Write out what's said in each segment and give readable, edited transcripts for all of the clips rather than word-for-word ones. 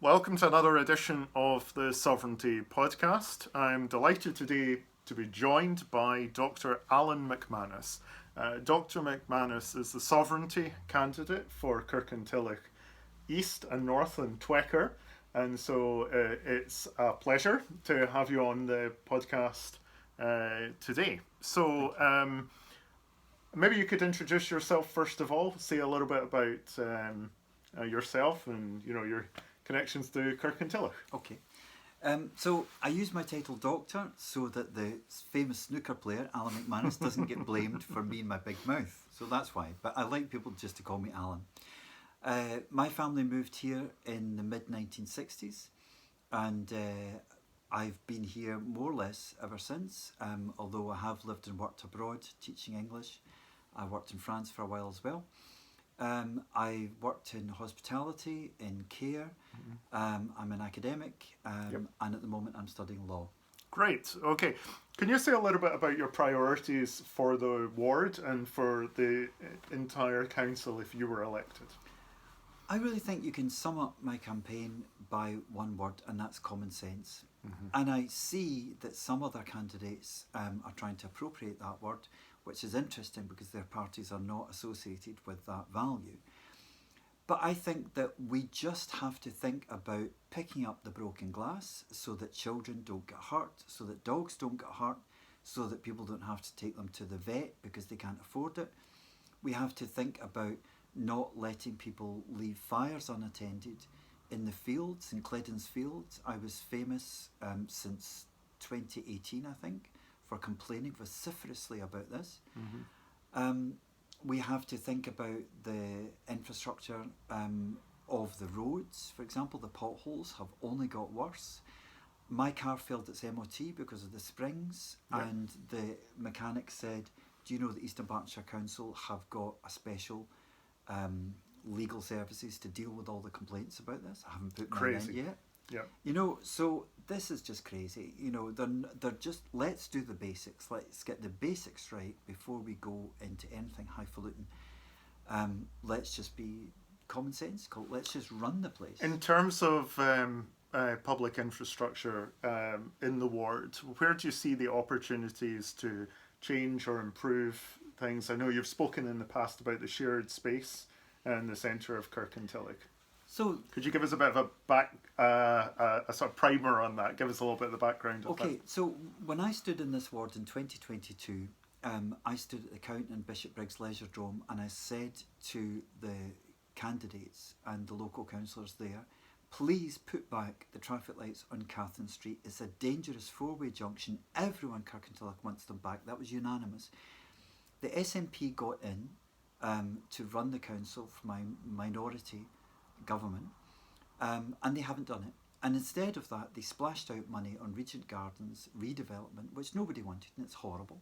Welcome to another edition of the Sovereignty Podcast. I'm delighted today to be joined by Dr Alan McManus. Dr McManus is the Sovereignty candidate for Kirkintilloch East and North and Twechar, and so it's a pleasure to have you on the podcast today. So maybe you could introduce yourself first of all, say a little bit about yourself and your connections to Kirkintilloch. Okay. So I use my title Doctor so that the famous snooker player Alan McManus doesn't get blamed for me and my big mouth. So that's why. But I like people just to call me Alan. My family moved here in the mid-1960s, and I've been here more or less ever since, although I have lived and worked abroad teaching English. I worked in France for a while as well. I worked in hospitality, in care. I'm an academic, and at the moment I'm studying law. Great. Okay. Can you say a little bit about your priorities for the ward and for the entire council if you were elected? I really think you can sum up my campaign by one word, and that's common sense. And I see that some other candidates are trying to appropriate that word, which is interesting because their parties are not associated with that value. But I think that we just have to think about picking up the broken glass so that children don't get hurt, so that dogs don't get hurt, so that people don't have to take them to the vet because they can't afford it. We have to think about not letting people leave fires unattended in the fields, in Cledden's fields. I was famous since 2018, I think, for complaining vociferously about this. We have to think about the infrastructure of the roads. For example, the potholes have only got worse. My car failed its MOT because of the springs, and the mechanic said, do you know that East Dunbartonshire Council have got a special legal services to deal with all the complaints about this? I haven't put mine in yet. Yeah. So this is just crazy. They're just, let's do the basics. Let's get the basics right before we go into anything highfalutin. Let's just be common sense. Let's just run the place. In terms of public infrastructure in the ward, where do you see the opportunities to change or improve things? I know you've spoken in the past about the shared space in the centre of Kirkintilloch. So could you give us a bit of a sort of primer on that? Give us a little bit of the background. Okay, so when I stood in this ward in 2022, I stood at the Count and Bishop Briggs Leisure Dome, and I said to the candidates and the local councillors there, please put back the traffic lights on Catherine Street. It's a dangerous four-way junction. Everyone in Kirkintilloch wants them back. That was unanimous. The SNP got in to run the council for my minority government, and they haven't done it. And instead of that, they splashed out money on Regent Gardens redevelopment, which nobody wanted, and it's horrible,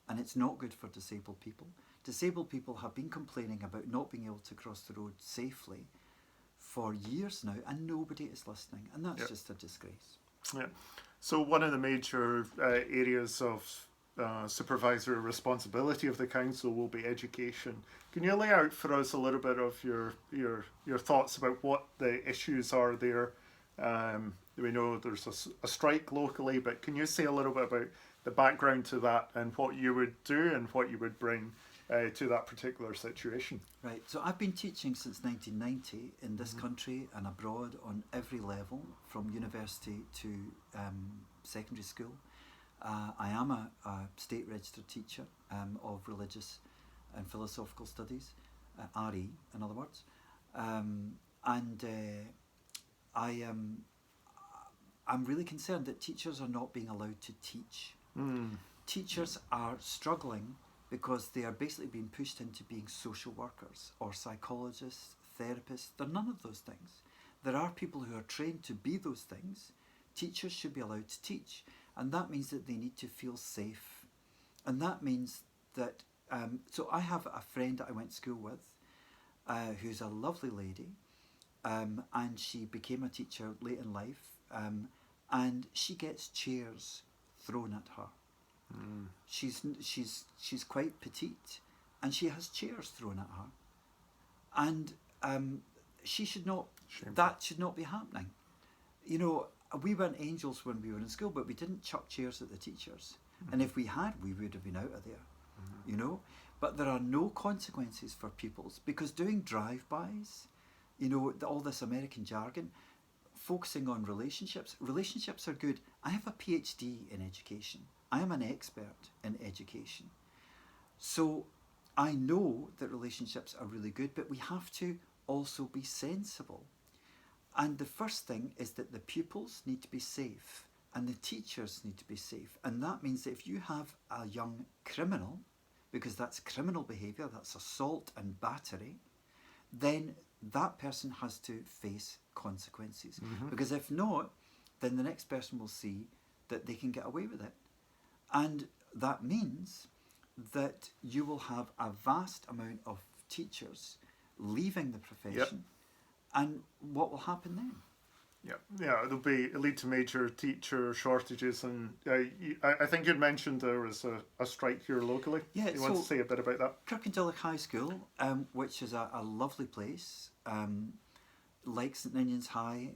and it's not good for disabled people. Disabled people have been complaining about not being able to cross the road safely for years now, and nobody is listening, and that's just a disgrace. Yeah. So one of the major areas of supervisory responsibility of the council will be education. Can you lay out for us a little bit of your thoughts about what the issues are there? We know there's a strike locally, but can you say a little bit about the background to that and what you would do and what you would bring to that particular situation? Right, so I've been teaching since 1990 in this country and abroad on every level, from university to secondary school. I am a state registered teacher of religious and philosophical studies, RE in other words, and I'm really concerned that teachers are not being allowed to teach. Teachers are struggling because they are basically being pushed into being social workers or psychologists, therapists. They're none of those things. There are people who are trained to be those things. Teachers should be allowed to teach. And that means that they need to feel safe. And that means that, so I have a friend that I went to school with, who's a lovely lady, and she became a teacher late in life, and she gets chairs thrown at her. She's quite petite, and she has chairs thrown at her. And she should not, that should not be happening. you know, we weren't angels when we were in school, but we didn't chuck chairs at the teachers. And if we had, we would have been out of there, you know. But there are no consequences for pupils because doing drive-bys, you know, all this American jargon, focusing on relationships. Relationships are good. I have a PhD in education. I am an expert in education. So I know that relationships are really good, but we have to also be sensible. And the first thing is that the pupils need to be safe and the teachers need to be safe. And that means that if you have a young criminal, because that's criminal behaviour, that's assault and battery, then that person has to face consequences. Because if not, then the next person will see that they can get away with it. And that means that you will have a vast amount of teachers leaving the profession. And what will happen then? It'll lead to major teacher shortages, and I think you'd mentioned there was a strike here locally. Yeah, you want to say a bit about that? Kirkintilloch High School, which is a lovely place, like St Ninian's High,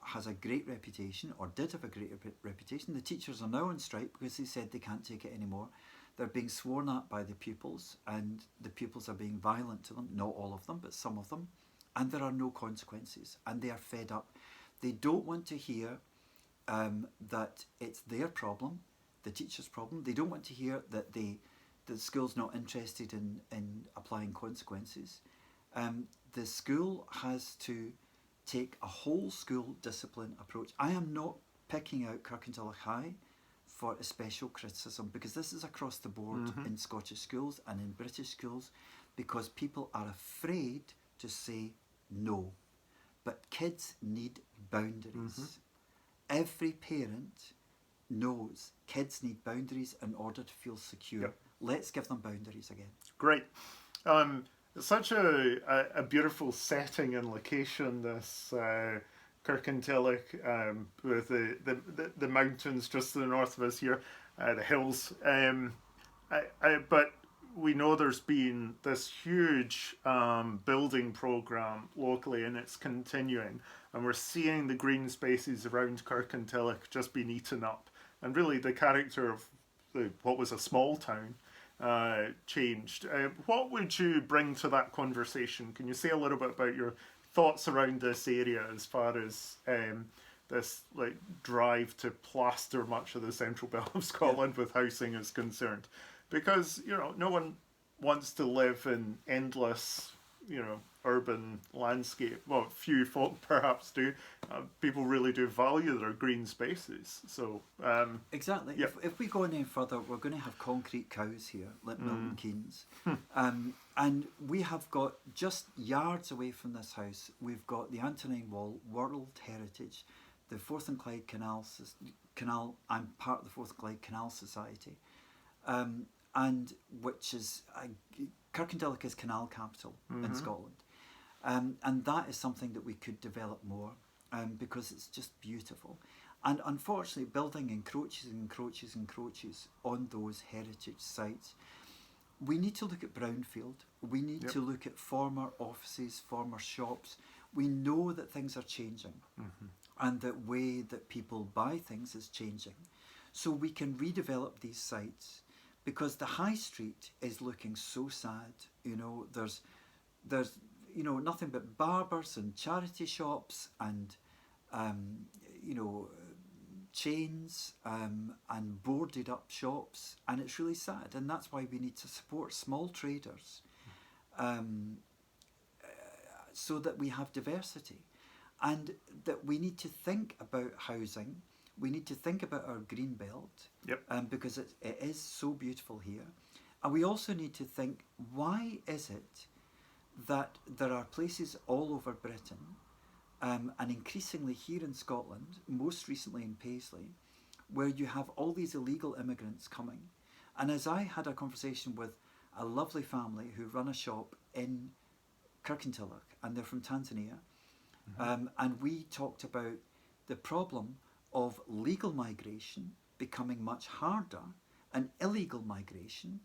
has a great reputation, or did have a great reputation. The teachers are now on strike because they said they can't take it anymore. They're being sworn at by the pupils, and the pupils are being violent to them. Not all of them, but some of them. And there are no consequences, and they are fed up. They don't want to hear that it's their problem, the teacher's problem. They don't want to hear that the school's not interested in applying consequences. The school has to take a whole school discipline approach. I am not picking out Kirkintilloch High for a special criticism, because this is across the board in Scottish schools and in British schools, because people are afraid to say no. But kids need boundaries. Every parent knows kids need boundaries in order to feel secure. Let's give them boundaries again. Great. It's such a beautiful setting and location, this Kirkintilloch, with the mountains just to the north of us here, the hills. But we know there's been this huge building program locally, and it's continuing, and we're seeing the green spaces around Kirkintilloch just being eaten up, and really the character of what was a small town changed. What would you bring to that conversation? Can you say a little bit about your thoughts around this area as far as this drive to plaster much of the central belt of Scotland with housing is concerned? Because, you know, no one wants to live in endless, you know, urban landscape. Well, few folk perhaps do. People really do value their green spaces. So exactly. Yep. If we go any further, we're going to have concrete cows here, like Milton Keynes. And we have got, just yards away from this house, we've got the Antonine Wall, World Heritage, the Forth and Clyde Canal. I'm part of the Forth and Clyde Canal Society. And which is Kirkintilloch is canal capital in Scotland, and that is something that we could develop more, because it's just beautiful. And unfortunately, building encroaches on those heritage sites. We need to look at brownfield. We need to look at former offices, former shops. We know that things are changing, and the way that people buy things is changing, so we can redevelop these sites. Because the high street is looking so sad, you know. There's you know, nothing but barbers and charity shops and you know, chains and boarded up shops, and it's really sad. And that's why we need to support small traders, so that we have diversity, and that we need to think about housing. We need to think about our green belt, because it is so beautiful here. And we also need to think, why is it that there are places all over Britain, and increasingly here in Scotland, most recently in Paisley, where you have all these illegal immigrants coming. And as I had a conversation with a lovely family who run a shop in Kirkintilloch, and they're from Tanzania, and we talked about the problem of legal migration becoming much harder, and illegal migration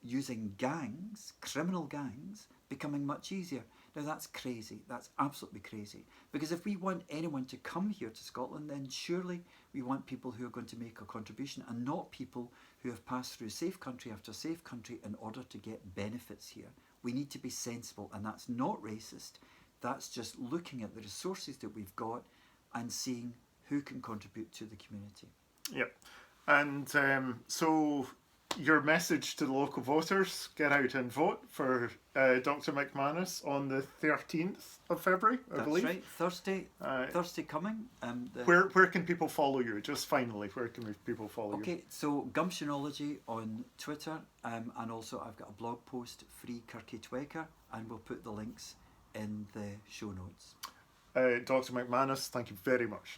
using gangs, criminal gangs, becoming much easier. Now that's crazy, that's absolutely crazy. Because if we want anyone to come here to Scotland, then surely we want people who are going to make a contribution and not people who have passed through safe country after safe country in order to get benefits here. We need to be sensible, and that's not racist. That's just looking at the resources that we've got and seeing who can contribute to the community. Yep. And so your message to the local voters: get out and vote for Dr McManus on the 13th of February, I believe. That's right, Thursday coming. Where can people follow you? Just finally, where can people follow you? Okay, so Gumptionology on Twitter, and also I've got a blog post, Free Twechar, and we'll put the links in the show notes. Dr McManus, thank you very much.